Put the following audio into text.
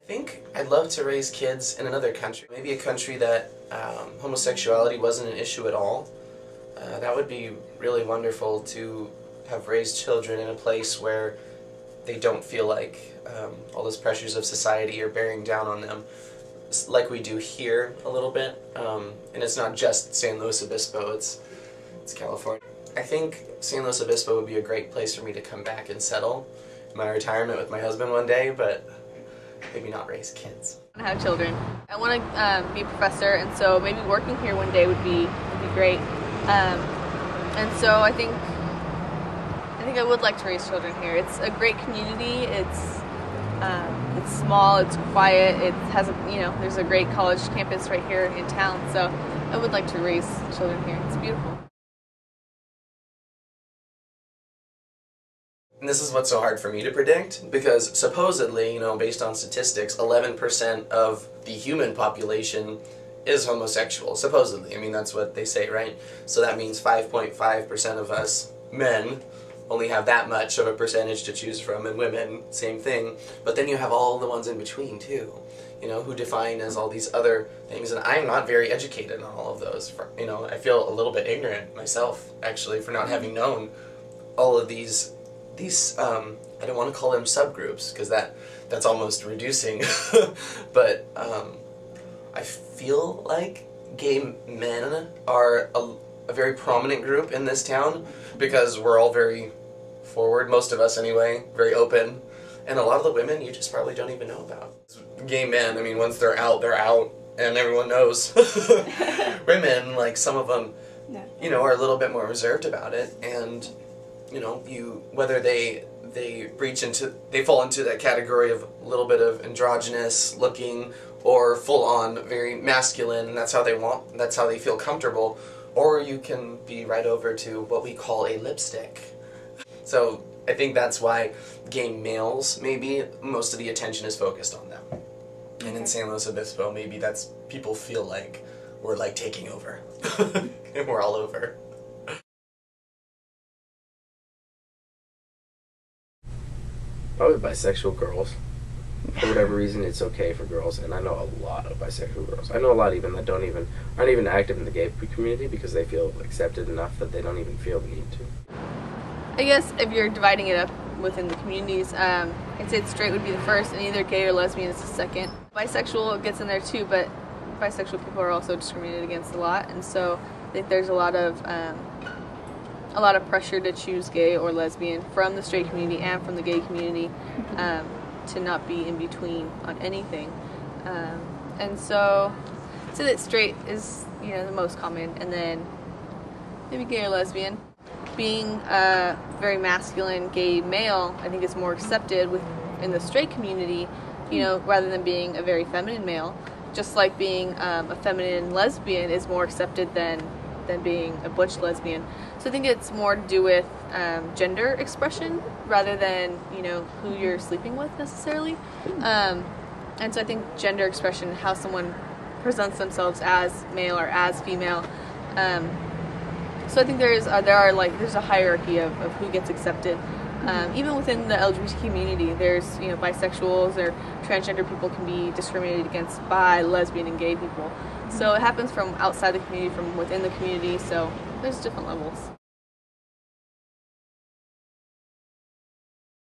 think I'd love to raise kids in another country, maybe a country that homosexuality wasn't an issue at all. That would be really wonderful to have raised children in a place where they don't feel like all those pressures of society are bearing down on them, like we do here a little bit. And it's not just San Luis Obispo, it's California. I think San Luis Obispo would be a great place for me to come back and settle in my retirement with my husband one day, but maybe not raise kids. I have children. I want to be a professor, and so maybe working here one day would be great. And so I think I would like to raise children here. It's a great community. It's small. It's quiet. It has there's a great college campus right here in town. So I would like to raise children here. It's beautiful. And this is what's so hard for me to predict, because supposedly, based on statistics, 11% of the human population is homosexual, supposedly. I mean, that's what they say, right? So that means 5.5% of us men only have that much of a percentage to choose from, and women, same thing. But then you have all the ones in between, too, who define as all these other things, and I'm not very educated on all of those. I feel a little bit ignorant myself, actually, for not having known all of these I don't want to call them subgroups, because that's almost reducing, but I feel like gay men are a very prominent group in this town, because we're all very forward, most of us anyway, very open, and a lot of the women you just probably don't even know about. Gay men, I mean, once they're out, and everyone knows. Women, like some of them, are a little bit more reserved about it, and whether they fall into that category of a little bit of androgynous looking or full on very masculine, and that's how they feel comfortable, or you can be right over to what we call a lipstick. So I think that's why gay males, maybe most of the attention is focused on them. And in San Luis Obispo, maybe that's people feel like we're like taking over. And we're all over. Probably bisexual girls. For whatever reason, it's okay for girls, and I know a lot of bisexual girls. I know a lot even that aren't even active in the gay community because they feel accepted enough that they don't even feel the need to. I guess if you're dividing it up within the communities, I'd say straight would be the first, and either gay or lesbian is the second. Bisexual gets in there too, but bisexual people are also discriminated against a lot, and so I think there's a lot of pressure to choose gay or lesbian from the straight community and from the gay community, to not be in between on anything. And so I'd say that straight is the most common, and then maybe gay or lesbian. Being a very masculine gay male, I think is more accepted in the straight community, rather than being a very feminine male. Just like being a feminine lesbian is more accepted than being a butch lesbian. So I think it's more to do with gender expression rather than who you're sleeping with necessarily. And so I think gender expression, how someone presents themselves as male or as female. So I think there's a hierarchy of who gets accepted. Even within the LGBT community, there's bisexuals or transgender people can be discriminated against by lesbian and gay people. So it happens from outside the community, from within the community, so there's different levels.